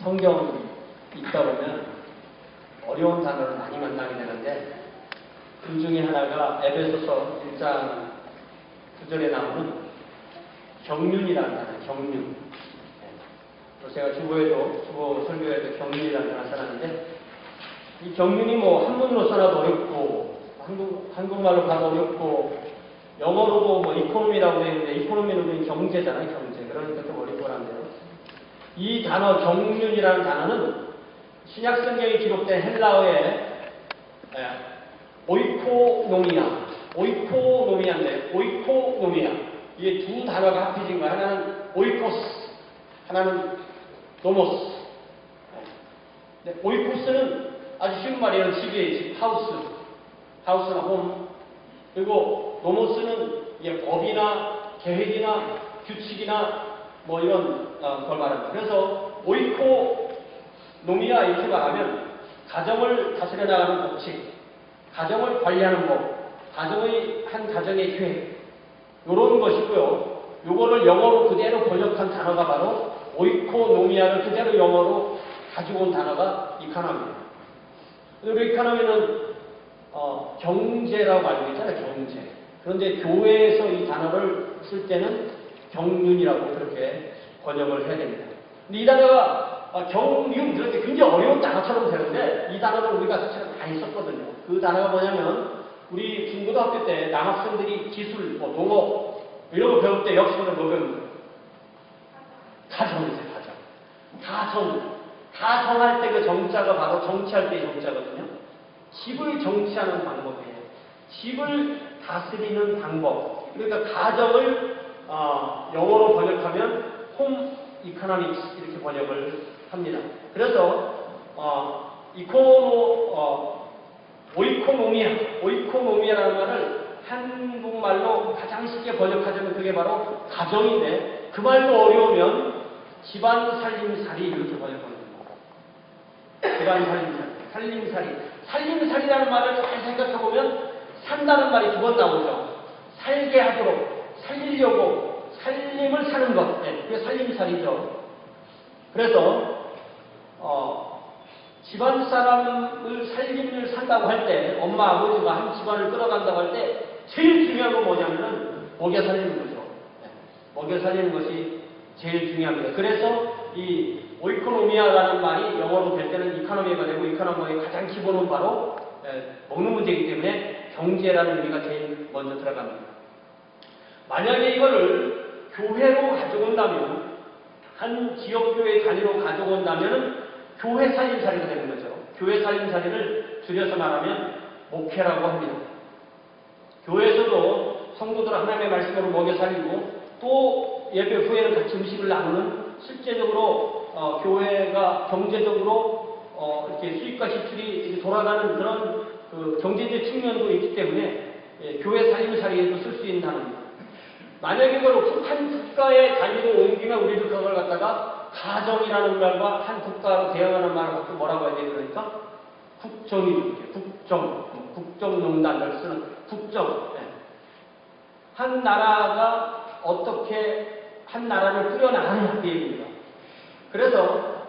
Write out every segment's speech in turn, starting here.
성경 읽다 보면 어려운 단어를 많이 만나게 되는데 그 중에 하나가 에베소서 1장 9절에 나오는 경륜이라는 단어, 경륜. 제가 주보 설교에도 경륜이라는 단어 써놨는데 이 경륜이 뭐 한문으로 써놔도 어렵고 한국말로 봐도 어렵고 영어로도 뭐 이코노미라고 되어 있는데 이코노미는 경제잖아요, 경제. 그러니까 좀 어렵고 한데요. 이 단어 경륜이라는 단어는 신약 성경에 기록된 헬라어의 오이코노미아인데 오이코노미아 이게 두 단어가 합해진 거야. 하나는 오이코스, 하나는 노모스. 오이코스는 아주 쉬운 말이에요. 집이에요, 집, 하우스나 홈. 그리고 노모스는 이게 법이나 계획이나 규칙이나 뭐 이런 걸 말합니다. 그래서 오이코노미아 이렇게 말하면 가정을 다스려 나가는 법칙, 가정을 관리하는 법, 한 가정의 계획 이런 것이고요. 요거를 영어로 그대로 번역한 단어가 바로 오이코노미아를 그대로 영어로 가지고 온 단어가 이카노미입니다. 그리고 이카노미는 경제라고 알고 있잖아요, 경제. 그런데 교회에서 이 단어를 쓸 때는 경륜이라고 그렇게 번역을 해야 됩니다. 근데 이 단어가 경륜, 그렇게 굉장히 어려운 단어처럼 되는데 이 단어를 우리가 사실 많이 썼거든요. 그 단어가 뭐냐면 우리 중고등학교 때 남학생들이 기술, 농업 이런 거 배울 때 역사를 보면 가정이세요, 가정. 가정할 때 그 정자가 바로 정치할 때의 정자거든요. 집을 정치하는 방법이에요. 집을 다스리는 방법. 그러니까 가정을 영어로 번역하면 홈 이코노믹스 이렇게 번역을 합니다. 그래서 오이코노미아라는 말을 한국말로 가장 쉽게 번역하자면 그게 바로 가정인데 그 말도 어려우면 집안 살림살이 이렇게 번역합니다. 집안 살림살이. 살림살이라는 말을 잘 생각해보면 산다는 말이 두 번 나오죠. 살게 하도록, 살리려고, 살림을 사는 것. 그게 살림살이죠. 그래서 집안 사람을 살림을 산다고 할 때 엄마 아버지가 한 집안을 끌어간다고 할 때 제일 중요한 건 뭐냐면은 먹여 살리는 거죠. 먹여 살리는 것이 제일 중요합니다. 그래서 이 오이코노미아라는 말이 영어로 될 때는 이카노미가 되고 이카노미의 가장 기본은 바로 먹는 문제이기 때문에 경제라는 의미가 제일 먼저 들어갑니다. 만약에 이거를 교회로 가져온다면 한 지역교회 단위로 가져온다면 교회 살림살이가 되는 거죠. 교회 살림살이를 줄여서 말하면 목회라고 합니다. 교회에서도 성도들 하나님의 말씀으로 먹여 살리고 또 예배 후에는 같이 음식을 나누는 실제적으로 교회가 경제적으로 이렇게 수익과 지출이 돌아가는 그런 경제적 측면도 있기 때문에 교회 살림살이에도 쓸 수 있는 단어입니다. 만약에 그걸 한 국가의 단위로 옮기면 우리도 그걸 갖다가 가정이라는 말과 한 국가로 대응하는 말을 갖고 뭐라고 해야 되죠? 그러니까 국정이죠. 국정농단을 쓰는 국정. 한 나라가 어떻게 한 나라를 꾸려나가느냐 그 얘기입니다. 그래서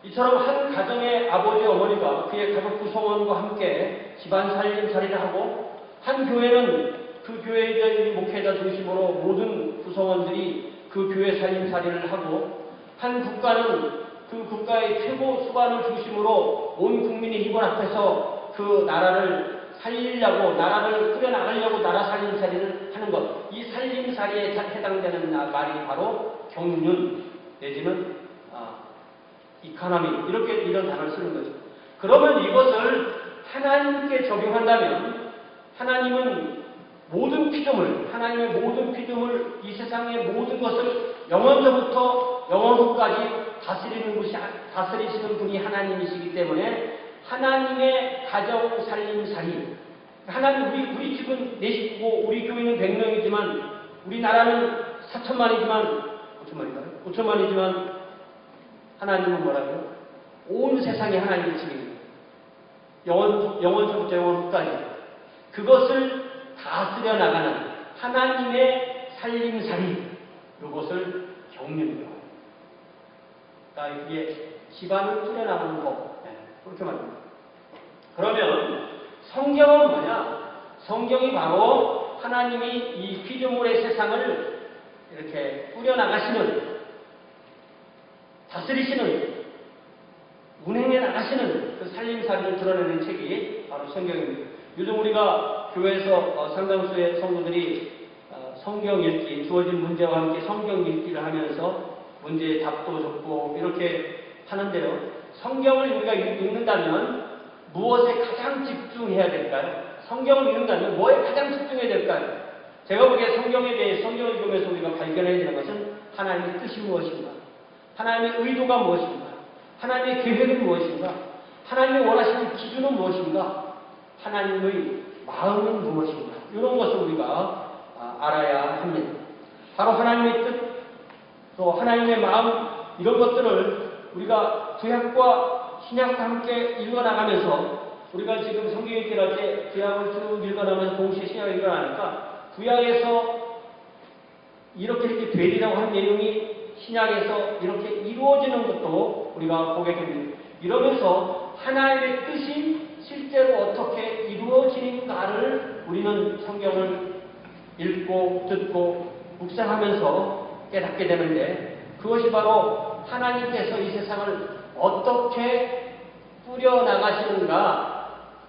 이처럼 한 가정의 아버지 어머니가 그의 가족 구성원과 함께 집안 살림살이를 하고 한 교회는 그 교회의 목회자 중심으로 모든 구성원들이 그 교회 살림살이를 하고 한 국가는 그 국가의 최고 수반을 중심으로 온 국민이 이번 앞에서 그 나라를 살리려고 나라를 꾸려나가려고 나라 살림살이를 하는 것. 이 살림살이에 해당되는 말이 바로 경륜 내지는 이카노미 이런 단어를 쓰는 거죠. 그러면 이것을 하나님께 적용한다면 하나님의 모든 피조물, 이 세상의 모든 것을 영원서부터 영원후까지 다스리시는 분이 하나님이시기 때문에 하나님의 가정 살림살이 우리 집은 4식구고 우리 교인은 100명이지만 우리나라는 5천만이지만 하나님은 뭐라고요? 온 세상이 하나님의 집입니다. 영원서부터 영원후까지 그것을 다스려 나가는 하나님의 살림살이 이것을 경륜이라고 합니다. 이게 집안을 꾸려나가는 법. 그렇게 말합니다. 그러면 성경은 뭐냐? 성경이 바로 하나님이 이 피조물의 세상을 이렇게 꾸려나가시는, 다스리시는, 운행해 나가시는 그 살림살이를 드러내는 책이 바로 성경입니다. 요즘 우리가 교회에서 상당수의 성도들이 성경 읽기, 주어진 문제와 함께 성경 읽기를 하면서 문제의 답도 적고 이렇게 하는데요. 성경을 우리가 읽는다면 무엇에 가장 집중해야 될까요? 성경을 읽는다면 뭐에 가장 집중해야 될까요? 제가 보기에 성경에 대해 성경을 읽으면서 우리가 발견해야 되는 것은 하나님의 뜻이 무엇인가? 하나님의 의도가 무엇인가? 하나님의 계획은 무엇인가? 하나님이 원하시는 기준은 무엇인가? 하나님의 마음은 무엇인가? 이런 것을 우리가 알아야 합니다. 바로 하나님의 뜻, 또 하나님의 마음, 이런 것들을 우리가 구약과 신약과 함께 읽어나가면서 우리가 지금 성경 읽기를 할 때 구약을 쭉 읽어나가면서 동시에 신약을 읽어나가니까 구약에서 이렇게 되리라고 하는 내용이 신약에서 이렇게 이루어지는 것도 우리가 보게 됩니다. 이러면서 하나님의 뜻이 실제로 어떻게 이루어지는가를 우리는 성경을 읽고 듣고 묵상하면서 깨닫게 되는데, 그것이 바로 하나님께서 이 세상을 어떻게 꾸려나가시는가,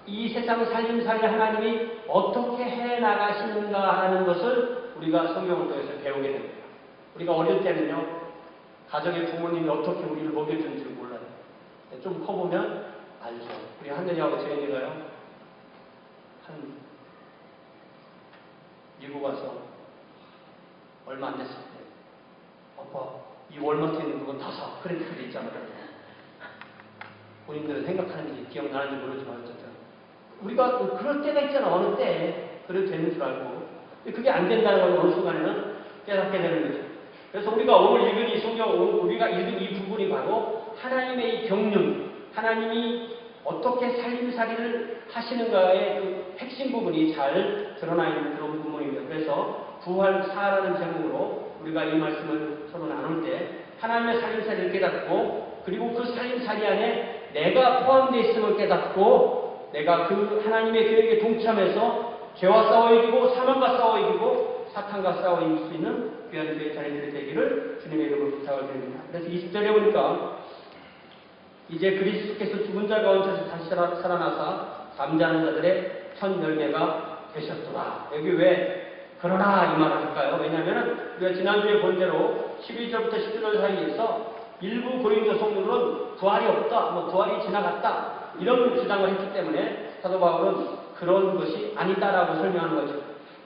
이 세상 살림살이를 하나님이 어떻게 해나가시는가 하는 것을 우리가 성경을 통해서 배우게 됩니다. 우리가 어릴 때는요, 가정의 부모님이 어떻게 우리를 먹여주는지를 몰라요. 좀 커보면 알죠. 우리 하늘이하고 재현이가요, 미국 와서 얼마 안 됐을 때, 아빠, 이 월마트에 있는 그건 다 사. 크레딧 카드 있잖아요. 본인들은 생각하는 게 기억나는지 모르지만 어쨌든 우리가 그럴 때가 있잖아. 어느 때 그래도 되는 줄 알고. 근데 그게 안 된다는 걸 어느 순간에는 깨닫게 되는 거죠. 그래서 우리가 오늘 읽은 이 성경, 우리가 읽은 이 부분이 바로 하나님의 이 경륜, 하나님이 어떻게 살림살이를 하시는가의 그 핵심 부분이 잘 드러나 있는 그런 부분입니다. 그래서 부활사라는 제목으로 우리가 이 말씀을 서로 나눌 때 하나님의 살림살이를 깨닫고, 그리고 그 살림살이 안에 내가 포함되어 있음을 깨닫고, 내가 그 하나님의 계획에 동참해서 죄와 싸워 이기고 사망과 싸워 이기고 사탄과 싸워 이길 수 있는 귀한 교회 자녀들이 되기를 주님의 이름으로 부탁을 드립니다. 그래서 20절에 보니까 이제 그리스도께서 죽은 자 가운데서 다시 살아나사 잠자는 자들의 첫 열매가 되셨더라. 여기 왜 그러나 이 말을 할까요? 왜냐하면 우리가 지난주에 본 대로 12절부터 10절 사이에서 일부 고린도 성도들은 부활이 없다, 부활이 지나갔다, 이런 주장을 했기 때문에 사도 바울은 그런 것이 아니다라고 설명하는 거죠.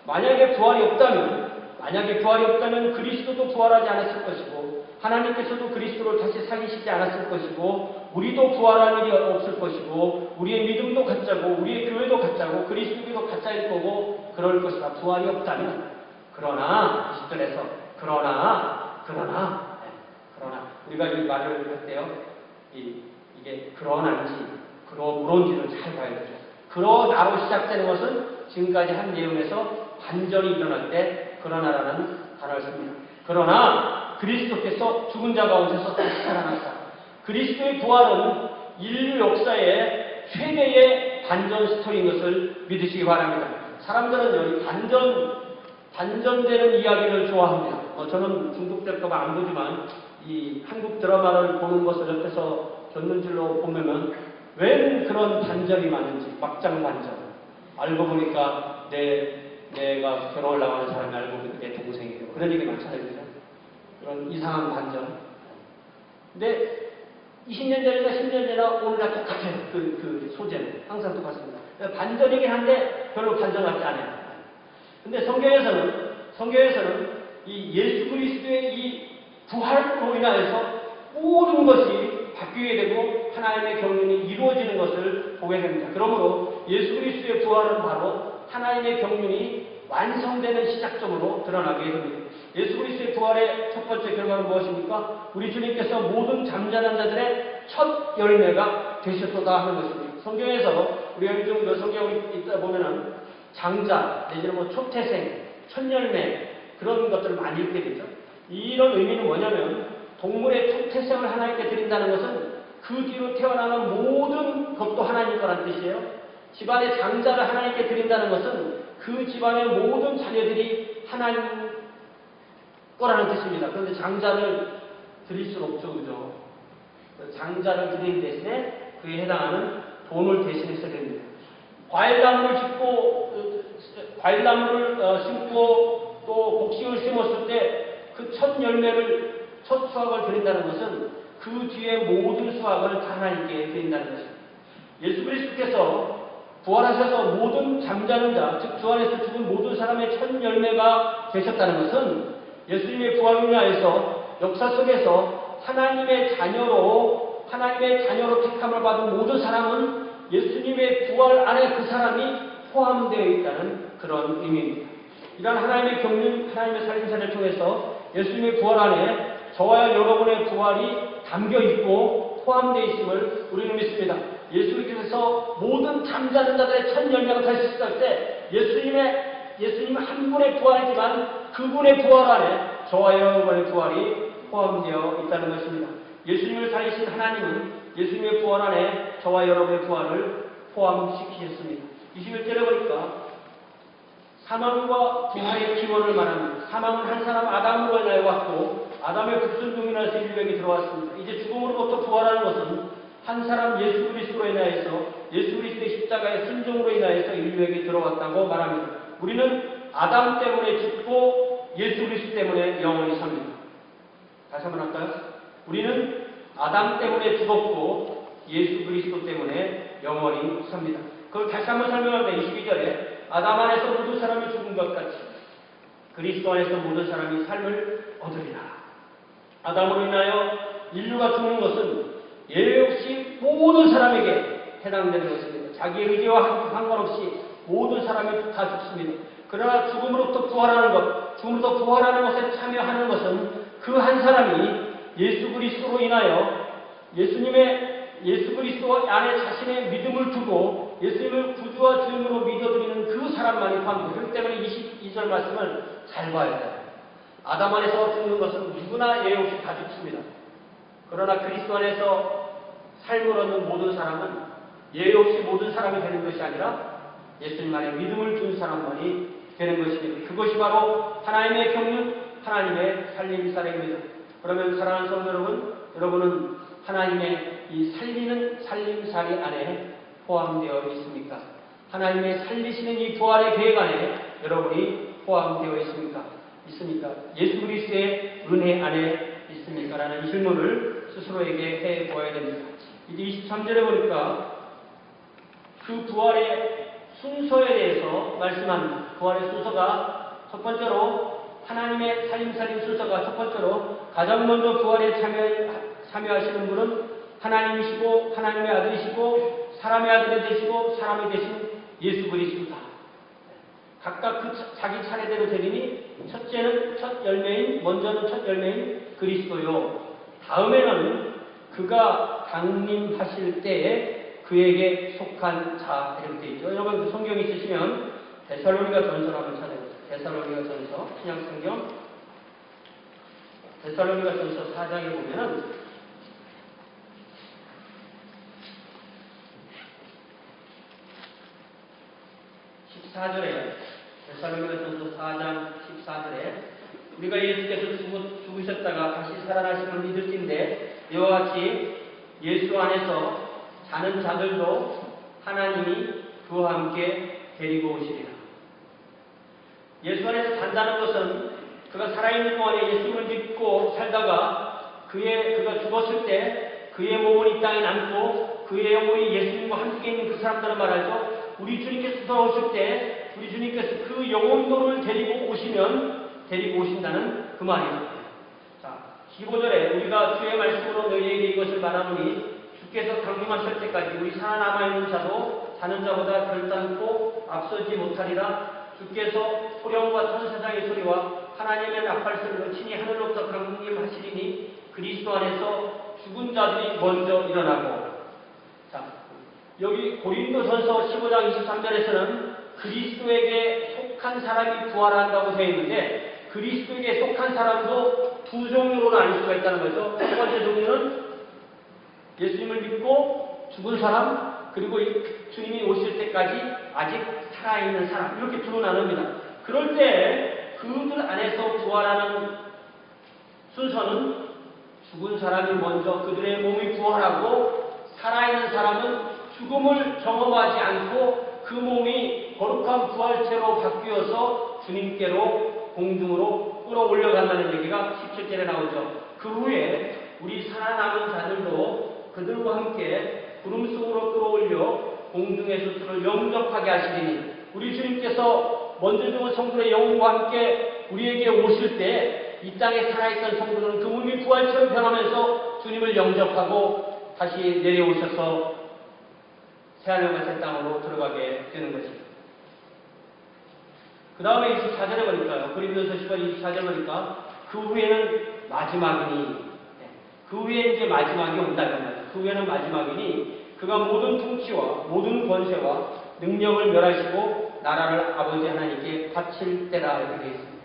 만약에 부활이 없다면 그리스도도 부활하지 않았을 것이고, 하나님께서도 그리스도를 다시 살리시지 않았을 것이고, 우리도 부활할 일이 없을 것이고, 우리의 믿음도 가짜고, 우리의 교회도 가짜고, 그리스도도 가짜일 거고, 그럴 것이다. 부활이 없다면. 그러나 20절에서 그러나 우리가 이 말을 할 때요, 이게 그러나인지 그러므로인지를 잘 봐야 되죠. 그러나로 시작되는 것은 지금까지 한 내용에서 반전이 일어날 때 그러나라는 단어를 씁니다. 그러나 그리스도께서 죽은 자 가운데서 다시 살아났다. 그리스도의 부활은 인류 역사의 최대의 반전 스토리인 것을 믿으시기 바랍니다. 사람들은요, 이 반전되는 이야기를 좋아합니다. 저는 중독될까봐 안 보지만 이 한국 드라마를 보는 것을 옆에서 곁눈질로 보면은 왜 그런 반전이 많은지, 막장 반전. 알고 보니까 내가 결혼을 나가는 사람이 알고 보니까 내 동생이에요. 그런 얘기 많잖아요. 그죠? 그런 이상한 반전. 근데 20년 전이나 10년 전이나 오늘날 똑같아요. 그 소재는. 항상 똑같습니다. 반전이긴 한데 별로 반전 같지 않아요. 근데 성경에서는 이 예수 그리스도의 이 부활로 인하여서 모든 것이 바뀌게 되고 하나님의 경륜이 이루어지는 것을 보게 됩니다. 그러므로 예수 그리스도의 부활은 바로 하나님의 경륜이 완성되는 시작점으로 드러나게 됩니다. 예수 그리스도의 부활의 첫 번째 결과는 무엇입니까? 우리 주님께서 모든 잠자는 자들의 첫 열매가 되셨도다 하는 것입니다. 성경에서 우리가 요즘 성경을 읽다 보면은 장자, 내지는 초태생, 첫 열매, 그런 것들을 많이 읽게 되죠. 이런 의미는 뭐냐면 동물의 초태생을 하나님께 드린다는 것은 그 뒤로 태어나는 모든 것도 하나님 거란 뜻이에요. 집안의 장자를 하나님께 드린다는 것은 그 집안의 모든 자녀들이 하나님 거라는 뜻입니다. 그런데 장자를 드릴 수는 없죠, 그죠? 장자를 드리는 대신에 그에 해당하는 돈을 대신해서 드립니다. 과일나무를 심고 또 곡식을 심었을 때 그 첫 열매를, 첫 수확을 드린다는 것은 그 뒤에 모든 수확을 다 하나님께 드린다는 것입니다. 예수 그리스도께서 부활하셔서 모든 잠자는 자, 즉 주 안에서 죽은 모든 사람의 첫 열매가 되셨다는 것은 예수님의 부활을 위하여서 역사 속에서 하나님의 자녀로 택함을 받은 모든 사람은 예수님의 부활 안에 그 사람이 포함되어 있다는 그런 의미입니다. 이러한 하나님의 경륜, 하나님의 살림살이를 통해서 예수님의 부활 안에 저와 여러분의 부활이 담겨 있고 포함되어 있음을 우리는 믿습니다. 예수님께서 모든 잠자는 자들의 첫 열매가 되셨을 때 예수님 한 분의 부활이지만 그분의 부활 안에 저와 여러분의 부활이 포함되어 있다는 것입니다. 예수님을 살리신 하나님은 예수님의 부활 안에 저와 여러분의 부활을 포함시키셨습니다. 21절에 보니까 사망과 부활의 기원을 말합니다. 사망은 한 사람 아담으로 인하여 왔고 아담의 불순종이 나서 인류에게 들어왔습니다. 이제 죽음으로부터 부활하는 것은 한 사람 예수 그리스도로 인하여서 예수 그리스도의 십자가의 순종으로 인하여서 인류에게 들어왔다고 말합니다. 우리는 아담 때문에 죽고 예수 그리스도 때문에 영원히 삽니다. 다시 한번 할까요? 우리는 아담 때문에 죽었고 예수 그리스도 때문에 영원히 삽니다. 그걸 다시 한번 설명합니다. 22절에 아담 안에서 모든 사람이 죽은 것 같이 그리스도 안에서 모든 사람이 삶을 얻으리라. 아담으로 인하여 인류가 죽는 것은 예외 없이 모든 사람에게 해당되는 것입니다. 자기의 의지와 상관없이 모든 사람이 다 죽습니다. 그러나 죽음으로부터 부활하는 것, 죽음으로부터 부활하는 것에 참여하는 것은 그 한 사람이 예수 그리스도로 인하여 예수 그리스도 안에 자신의 믿음을 두고 예수님을 구주와 주님으로 믿어드리는 그 사람만이 포함됩니다. 그렇기 때문에 22절 말씀을 잘 봐야 돼요. 아담 안에서 죽는 것은 누구나 예외 없이 다 죽습니다. 그러나 그리스도 안에서 삶을 얻는 모든 사람은 예외 없이 모든 사람이 되는 것이 아니라 예수님 안에 믿음을 둔 사람만이 되는 것입니다. 그것이 바로 하나님의 경륜, 하나님의 살림살이입니다. 그러면 사랑하는 성도 여러분, 여러분은 하나님의 이 살리는 살림살이 안에 포함되어 있습니까? 하나님의 살리시는 이 부활의 계획 안에 여러분이 포함되어 있습니까? 예수 그리스도의 은혜 안에 있습니까? 라는 질문을 스스로에게 해 보아야 됩니다. 이제 23절에 보니까 그 부활의 순서에 대해서 말씀합니다. 부활의 순서가 첫 번째로 하나님의 살림 순서가 첫 번째로 가장 먼저 부활에 참여하시는 분은 하나님이시고 하나님의 아들이시고 사람의 아들이 되시고 사람이 되신 예수 그리스도다. 각각 자기 차례대로 되리니 첫째는 먼저는 첫 열매인 그리스도요. 다음에는 그가 강림하실 때에 그에게 속한 자 이렇게 되어 있죠. 여러분 성경 있으시면 데살로니가 전서를 한번 찾아보세요. 데살로니가 전서 신약 성경 데살로니가 전서 4장에 보면은 14절에 데살로니가 전서 4장 14절에 우리가 예수께서 죽으셨다가 다시 살아나심을 믿을진데 이와 같이 예수 안에서 자는 자들도 하나님이 그와 함께 데리고 오시리라. 예수 안에서 산다는 것은 그가 살아있는 동안에 예수님을 믿고 살다가 그가 죽었을 때 그의 몸은 이 땅에 남고 그의 영혼이 예수님과 함께 있는 그 사람들을 말하죠. 우리 주님께서 돌아오실 때 우리 주님께서 그 영혼들을 데리고 오신다는 그 말이에요. 자, 15절에 우리가 주의 말씀으로 너희에게 이것을 말하노니 주께서 강림하실 때까지 우리 살아남아있는 자도 자는 자보다 결단코 앞서지 못하리라. 주께서 소령과 천사장의 소리와 하나님의 나팔소리로 친히 하늘로부터 강림하시리니 그리스도 안에서 죽은 자들이 먼저 일어나고. 자, 여기 고린도전서 15장 23절에서는 그리스도에게 속한 사람이 부활한다고 되어 있는데 그리스도에게 속한 사람도 두 종류로 나눌 수가 있다는 거죠. 첫 번째 종류는 예수님을 믿고 죽은 사람, 그리고 주님이 오실 때까지 아직 살아있는 사람, 이렇게 두로 나눕니다. 그럴 때 그들 안에서 부활하는 순서는 죽은 사람이 먼저 그들의 몸이 부활하고, 살아있는 사람은 죽음을 경험하지 않고 그 몸이 거룩한 부활체로 바뀌어서 주님께로 공중으로 끌어올려간다는 얘기가 17절에 나오죠. 그 후에 우리 살아남은 자들도 그들과 함께 구름 속으로 끌어올려 공중의 수수를 영접하게 하시리니, 우리 주님께서 먼저 죽은 성도의 영혼과 함께 우리에게 오실 때 이 땅에 살아있던 성도들은 그 몸이 부활처럼 변하면서 주님을 영접하고 다시 내려오셔서 새하늘과 새 땅으로 들어가게 되는 것입니다. 그 다음에 24절에 보니까요, 고린도서 10장 24절 보니까 그 후에는 마지막이니, 그 후에 이제 마지막이 온다는 말이에요. 그 후에는 마지막이니 그가 모든 통치와 모든 권세와 능력을 멸하시고 나라를 아버지 하나님께 바칠 때라 이렇게 되어 있습니다.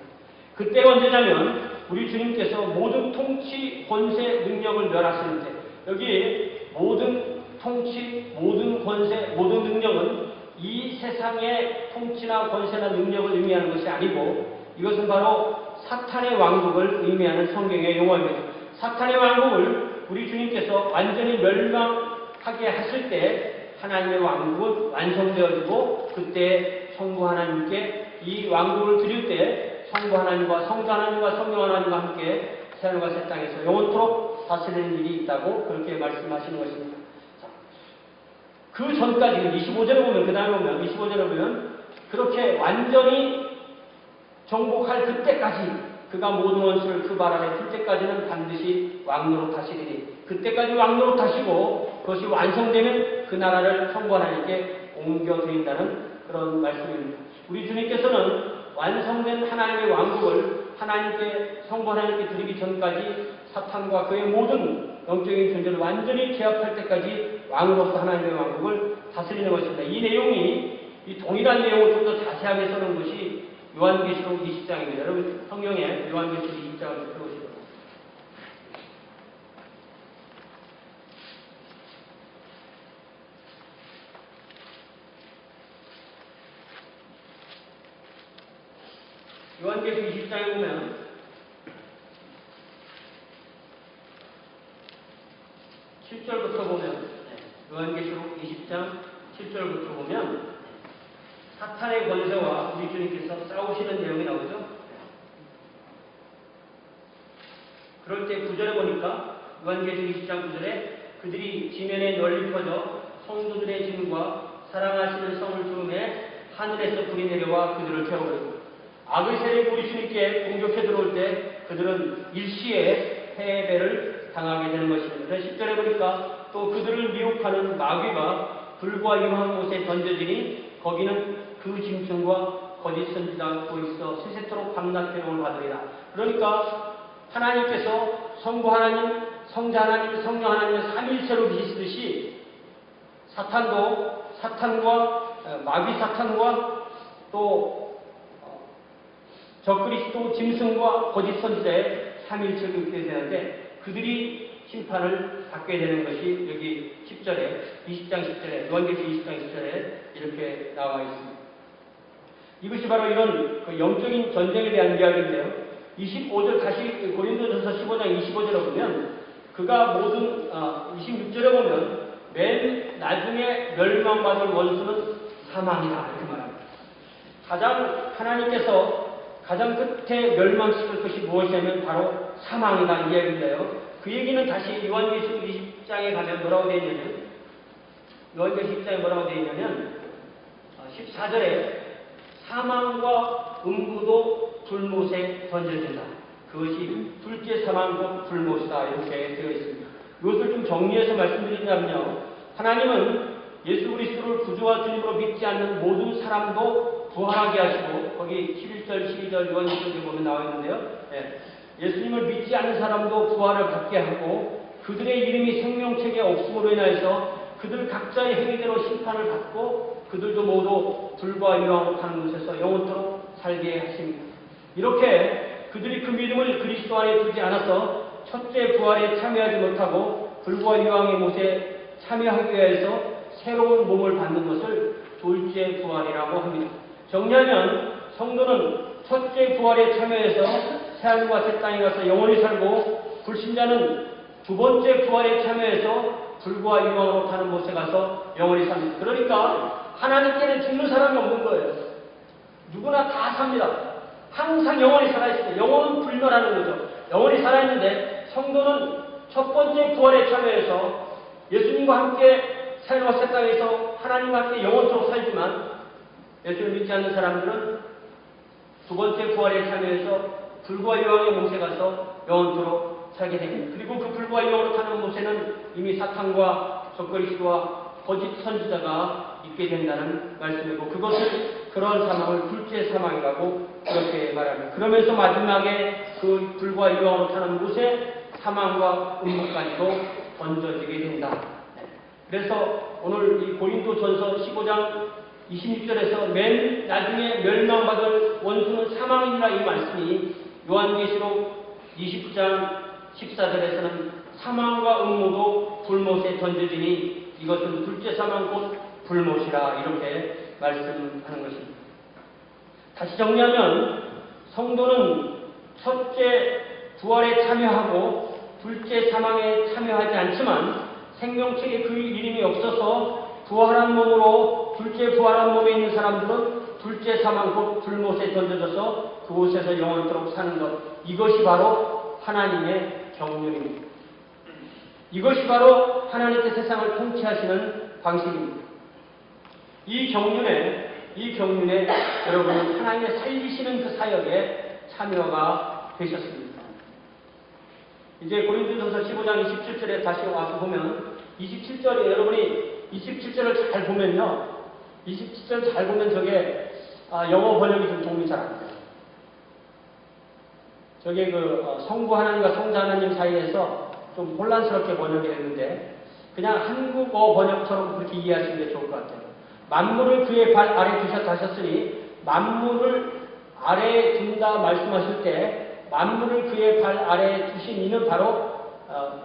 그때가 언제냐면 우리 주님께서 모든 통치, 권세, 능력을 멸하시는 때, 여기 모든 통치, 모든 권세, 모든 능력은 이 세상의 통치나 권세나 능력을 의미하는 것이 아니고 이것은 바로 사탄의 왕국을 의미하는 성경의 용어입니다. 사탄의 왕국을 우리 주님께서 완전히 멸망하게 하실 때 하나님의 왕국은 완성되어지고, 그때 성부 하나님께 이 왕국을 드릴 때 성부 하나님과 성자 하나님과 성령 하나님과 함께 새하늘과 새 땅에서 영원토록 다스리는 일이 있다고 그렇게 말씀하시는 것입니다. 자, 그 전까지 25절에 보면, 그 다음에 보면 25절에 보면 그렇게 완전히 정복할 그때까지, 그가 모든 원수를 그 발 아래 둘 때까지는 반드시 왕노릇 하시리니, 그때까지 왕노릇 하시고 그것이 완성되면 그 나라를 성부 하나님께 옮겨드린다는 그런 말씀입니다. 우리 주님께서는 완성된 하나님의 왕국을 하나님께, 성부 하나님께 드리기 전까지 사탄과 그의 모든 영적인 존재를 완전히 제압할 때까지 왕으로서 하나님의 왕국을 다스리는 것입니다. 이 내용이, 이 동일한 내용을 좀 더 자세하게 써놓은 것이 요한계시록 20장입니다. 여러분 성경에 요한계시록 20장을 펴보시고, 요한계시록 20장에 보면 요한계시록 20장 7절부터 보면 사탄의 권세와 우리 주님께서 싸우시는 내용이 나오죠. 그럴 때 9절에 보니까 요한계시록 20장 9절에 그들이 지면에 널리 퍼져 성도들의 짐과 사랑하시는 성을 죽음에 하늘에서 불이 내려와 그들을 태워버리고, 악의 세력이 우리 주님께 공격해 들어올 때 그들은 일시에 패배를 당하게 되는 것입니다. 10절에 보니까 또 그들을 미혹하는 마귀가 불과 유황 곳에 던져지니 거기는 그 짐승과 거짓 선지자가 있어 세세토록 밤낮 괴로움을 받으리라. 그러니까 하나님께서 성부 하나님, 성자 하나님, 성령 하나님을 삼일체로 계시듯이 사탄도 마귀 사탄과 또 적그리스도 짐승과 거짓 선지자의 삼일체로 있게 되는데, 그들이 심판을 받게 되는 것이 여기 10절에, 20장 10절에, 요한계시록 20장 10절에 이렇게 나와 있습니다. 이것이 바로 이런 그 영적인 전쟁에 대한 이야기인데요. 25절, 다시 고린도전서 15장 25절에 보면 그가 모든 26절에 보면 맨 나중에 멸망받을 원수는 사망이다 이렇게 말합니다. 하나님께서 가장 끝에 멸망시킬 것이 무엇이냐면 바로 사망이다 이 이야기인데요. 그 얘기는 다시 요한계시록 20장에 가면 뭐라고 되어 있냐면, 요한계시록 20장에 뭐라고 되어 있냐면 14절에 사망과 음부도 불못에 던져진다. 그것이 둘째 사망 곧 불못이다 이렇게 되어 있습니다. 이것을 좀 정리해서 말씀드리자면요, 하나님은 예수 그리스도를 구주와 주님으로 믿지 않는 모든 사람도 부활하게 하시고, 거기 11절 12절 요한계시록에 보면 나와 있는데요, 예수님을 믿지 않는 사람도 부활을 받게 하고, 그들의 이름이 생명책에 없음으로 인하여서 그들 각자의 행위대로 심판을 받고 그들도 모두 불과 유황으로 타는 곳에서 영원토록 살게 하십니다. 이렇게 그들이 그 믿음을 그리스도 안에 두지 않아서 첫째 부활에 참여하지 못하고 불과 이왕의 못에 참여하기 위해서 새로운 몸을 받는 것을 둘째 부활이라고 합니다. 정리하면 성도는 첫째 부활에 참여해서 새하늘과 새 땅에 가서 영원히 살고, 불신자는 두 번째 부활에 참여해서 불과 유황으로 타는 곳에 가서 영원히 삽니다. 그러니까 하나님께는 죽는 사람이 없는 거예요. 누구나 다 삽니다. 항상 영원히 살아있습니다. 영혼은 불멸하는 거죠. 영원히 살아있는데 성도는 첫 번째 부활에 참여해서 예수님과 함께 새하늘과 새 땅에서 하나님과 함께 영원토록 살지만, 예수를 믿지 않는 사람들은 두 번째 부활에 참여해서 불과 유황의 못에 가서 영원토록 살게 됩니다. 그리고 그 불과 유황으로 타는 못에는 이미 사탄과 적그리스도와 거짓 선지자가 있게 된다는 말씀이고, 그런 사망을 둘째 사망이라고 그렇게 말합니다. 그러면서 마지막에 그 불과 유황으로 타는 못에 사망과 음모까지도 던져지게 된다. 그래서 오늘 이 고린도전서 15장 26절에서 맨 나중에 멸망받을 원수는 사망이라 이 말씀이 요한계시록 29장 14절에서는 사망과 음모도 불못에 던져지니 이것은 둘째 사망 곧 불못이라 이렇게 말씀하는 것입니다. 다시 정리하면 성도는 첫째 부활에 참여하고 둘째 사망에 참여하지 않지만 생명책에 그 이름이 없어서 부활한 몸으로 둘째 부활한 몸에 있는 사람들은 둘째 사망 곧 불못에 던져져서 그곳에서 영원토록 사는 것, 이것이 바로 하나님의 경륜입니다. 이것이 바로 하나님께 세상을 통치하시는 방식입니다. 이 경륜에 여러분은 하나님의 살리시는 그 사역에 참여가 되셨습니다. 이제 고린도전서 15장 27절에 다시 와서 보면 27절에 여러분이 27절을 잘 보면요. 27절 잘 보면 저게 영어 번역이 좀 도움이 잘 안 돼요. 저게 성부 하나님과 성자 하나님 사이에서 좀 혼란스럽게 번역이 됐는데 그냥 한국어 번역처럼 그렇게 이해하시는 게 좋을 것 같아요. 만물을 그의 발 아래 두셨다 하셨으니 만물을 아래에 둔다 말씀하실 때 만물을 그의 발 아래에 두신 이는 바로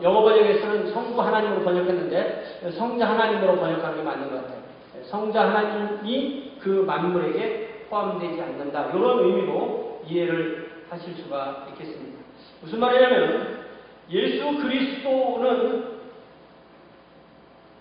영어 번역에서는 성부 하나님으로 번역했는데 성자 하나님으로 번역하는 게 맞는 것 같아요. 성자 하나님이 그 만물에게 포함되지 않는다. 이런 의미로 이해를 하실 수가 있겠습니다. 무슨 말이냐면 예수 그리스도는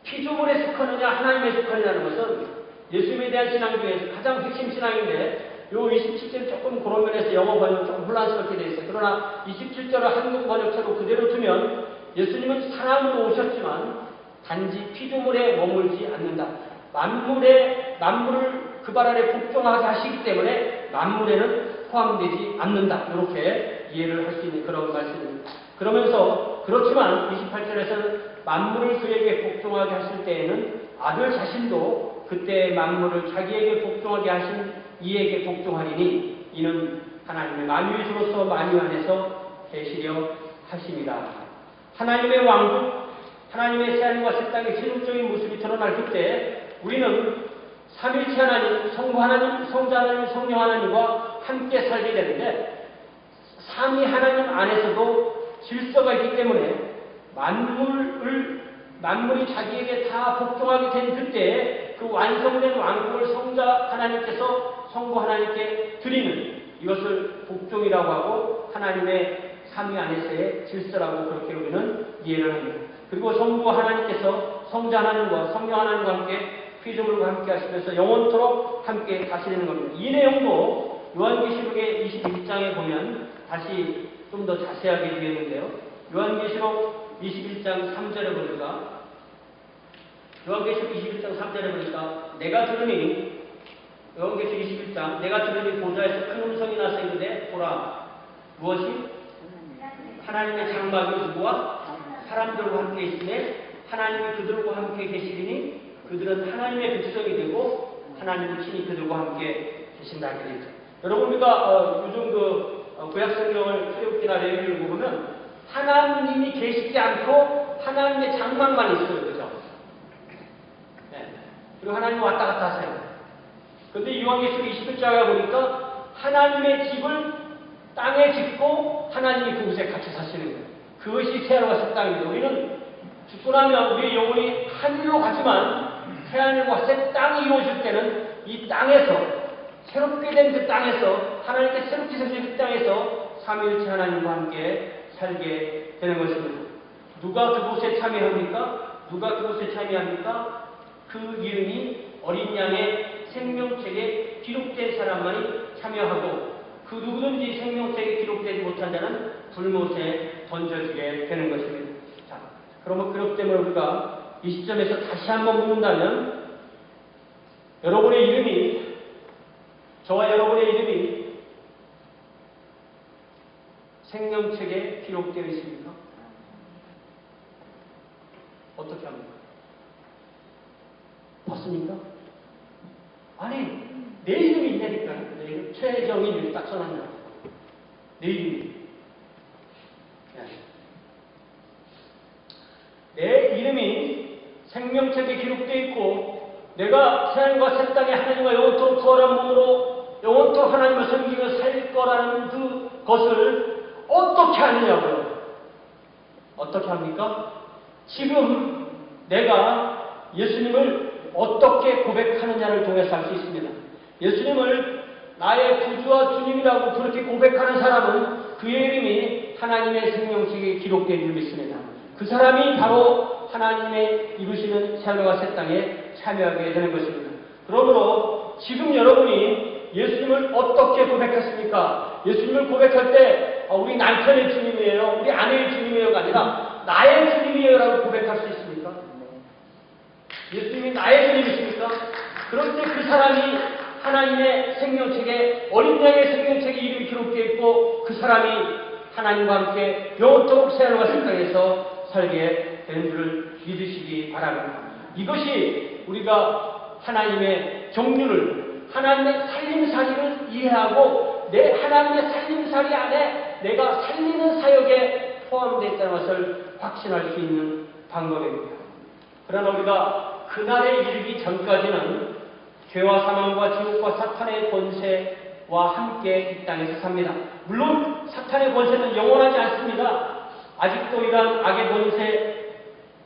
피조물에 속하느냐 하나님에 속하느냐는 것은 예수님에 대한 신앙 중에서 가장 핵심 신앙인데 요 27절 조금 그런 면에서 영어 번역 좀 혼란스럽게 되어 있어요. 그러나 27절을 한국 번역처럼 그대로 두면 예수님은 사람으로 오셨지만 단지 피조물에 머물지 않는다. 만물을 그 발 아래 복종하게 하시기 때문에 만물에는 포함되지 않는다. 이렇게 이해를 할 수 있는 그런 말씀입니다. 그러면서 그렇지만 28절에서는 만물을 그에게 복종하게 하실 때에는 아들 자신도 그때 만물을 자기에게 복종하게 하신 이에게 복종하리니 이는 하나님의 만유의 주로서 만유 안에서 계시려 하심이라. 하나님의 왕국, 하나님의 새하늘과 새 땅의 실질적인 모습이 드러날 그때 우리는 삼일체 하나님, 성부 하나님, 성자 하나님, 성령 하나님과 함께 살게 되는데 삼위 하나님 안에서도 질서가 있기 때문에 만물이 자기에게 다 복종하게 된 그때 그 완성된 왕국을 성자 하나님께서 성부 하나님께 드리는 이것을 복종이라고 하고 하나님의 삼위 안에서의 질서라고 그렇게 우리는 이해를 합니다. 그리고 성부 하나님께서 성자 하나님과 성령 하나님과 함께 피조물과 함께 하시면서 영원토록 함께 가시는 겁니다. 이 내용도 요한계시록의 21장에 보면 다시 좀 더 자세하게 되겠는데요. 요한계시록 21장 3절에 보니까 요한계시록 21장 3절에 보니까 내가 들으니 요한계시록 21장 내가 들으니 보좌에서 큰 음성이 나서 이르되 보라 무엇이? 하나님의 장막이 누구와? 사람들과 함께 있으며 하나님이 그들과 함께 계시리니 그들은 하나님의 백성이 되고 하나님은 친히 그들과 함께 계신다 그랬죠. 여러분 우리가 요즘 구약성경을 출애굽기나 레위기를 보면 하나님이 계시지 않고 하나님의 장막만 있어요. 그죠? 네. 그리고 하나님이 왔다 갔다 하세요. 그런데 요한계시록 21장에 보니까 하나님의 집을 땅에 짓고 하나님이 그곳에 같이 사시는 거예요. 그것이 새하늘과 새 땅입니다. 우리는 죽고 나면 우리의 영혼이 하늘로 가지만 새하늘과 새 땅이 이루어질 때는 이 땅에서 새롭게 된 그 땅에서 하나님께 새롭게 세워진 그 땅에서 삼위일체 하나님과 함께 살게 되는 것입니다. 누가 그곳에 참여합니까? 누가 그곳에 참여합니까? 그 이름이 어린 양의 생명책에 기록된 사람만이 참여하고 그 누구든지 생명책에 기록되지 못한 자는 불못에 던져지게 되는 것입니다. 자, 그러면 그렇기 때문에 우리가 이 시점에서 다시 한번 묻는다면 여러분의 이름이 저와 여러분의 이름이 생명책에 기록되어 있습니까? 어떻게 합니까? 봤습니까? 아니, 내 이름이 있다니까요. 내 이름, 최정인 이렇게 딱 써놨냐. 내 이름이. 내 이름이 생명책에 기록되어 있고, 내가 새하늘과 새 땅에 하나님과 영원토록 부활한 몸으로 영원토록 하나님을 섬기며 살 거라는 그것을 어떻게 하느냐고요? 어떻게 합니까? 지금 내가 예수님을 어떻게 고백하느냐를 통해서 알 수 있습니다. 예수님을 나의 구주와 주님이라고 그렇게 고백하는 사람은 그의 이름이 하나님의 생명책에 기록된 줄 믿습니다. 그 사람이 바로 하나님의 이루시는 새하늘과 새 땅에 참여하게 되는 것입니다. 그러므로 지금 여러분이 예수님을 어떻게 고백했습니까? 예수님을 고백할 때 우리 남편의 주님이에요, 우리 아내의 주님이에요가 아니라 나의 주님이에요라고 고백할 수 있습니까? 예수님이 나의 주님이십니까? 그럴 때 그 사람이 하나님의 생명책에 어린 양의 생명책에 이름이 기록되어 있고 그 사람이 하나님과 함께 영원토록 새하늘과 새 땅에서 살게 되는 줄을 믿으시기 바랍니다. 이것이 우리가 하나님의 경륜을 하나님의 살림살이를 이해하고 내 하나님의 살림살이 안에 내가 살리는 사역에 포함되어 있다는 것을 확신할 수 있는 방법입니다. 그러나 우리가 그날에 이르기 전까지는 죄와 사망과 지옥과 사탄의 권세와 함께 이 땅에서 삽니다. 물론 사탄의 권세는 영원하지 않습니다. 아직도 이러한 악의 권세,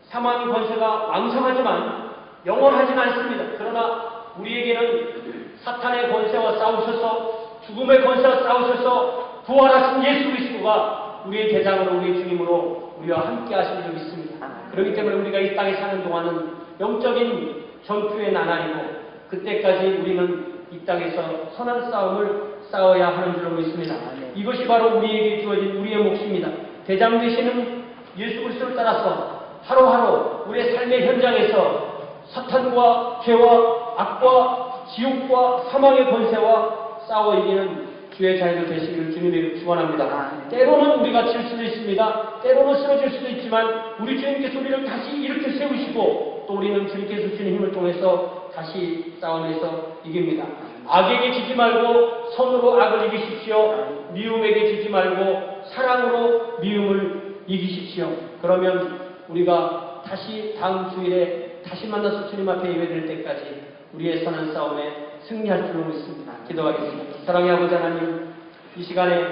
사망의 권세가 왕성하지만 영원하지는 않습니다. 그러나 우리에게는 사탄의 권세와 싸우셔서 죽음의 권세와 싸우셔서 부활하신 예수 그리스도가 우리의 대장으로 우리의 주님으로 우리와 함께 하신 줄 믿습니다. 그렇기 때문에 우리가 이 땅에 사는 동안은 영적인 전투의 나날이고 그때까지 우리는 이 땅에서 선한 싸움을 싸워야 하는 줄로 믿습니다. 이것이 바로 우리에게 주어진 우리의 몫입니다. 대장 되시는 예수 그리스도를 따라서 하루하루 우리의 삶의 현장에서 사탄과 죄와 악과 지옥과 사망의 권세와 싸워 이기는 주의 자녀들 되시기를 주님의 축원합니다. 때로는 우리가 질 수도 있습니다. 때로는 쓰러질 수도 있지만 우리 주님께서 우리를 다시 일으켜 세우시고 또 우리는 주님께서 주시는 힘을 통해서 다시 싸움에서 이깁니다. 악에게 지지 말고 선으로 악을 이기십시오. 미움에게 지지 말고 사랑으로 미움을 이기십시오. 그러면 우리가 다시 다음 주일에 다시 만나서 주님 앞에 예배드릴 때까지 우리의 선한 싸움에 승리할 줄로 믿습니다. 기도하겠습니다. 사랑의 아버지 하나님, 이 시간에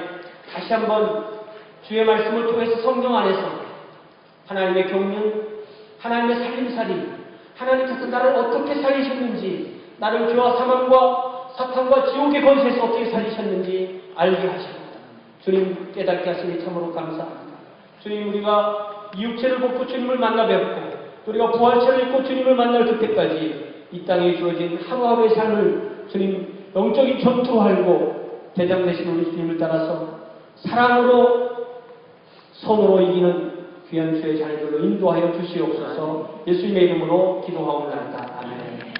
다시 한번 주의 말씀을 통해서 성경 안에서 하나님의 경륜, 하나님의 살림살이, 하나님께서 나를 어떻게 살리셨는지, 나를 죄와 사망과 사탄과 지옥의 권세에서 어떻게 살리셨는지 알게 하십니다. 주님 깨닫게 하시니 참으로 감사합니다. 주님, 우리가 이 육체를 벗고 주님을 만나 뵙고 또 우리가 부활체를 입고 주님을 만날 그때까지 이 땅에 주어진 하루하루의 삶을 주님 영적인 전투로 알고 대장 되신 우리 주님을 따라서 사랑으로 선으로 이기는 귀한 주의 자녀들로 인도하여 주시옵소서. 예수님의 이름으로 기도하옵나이다. 아멘.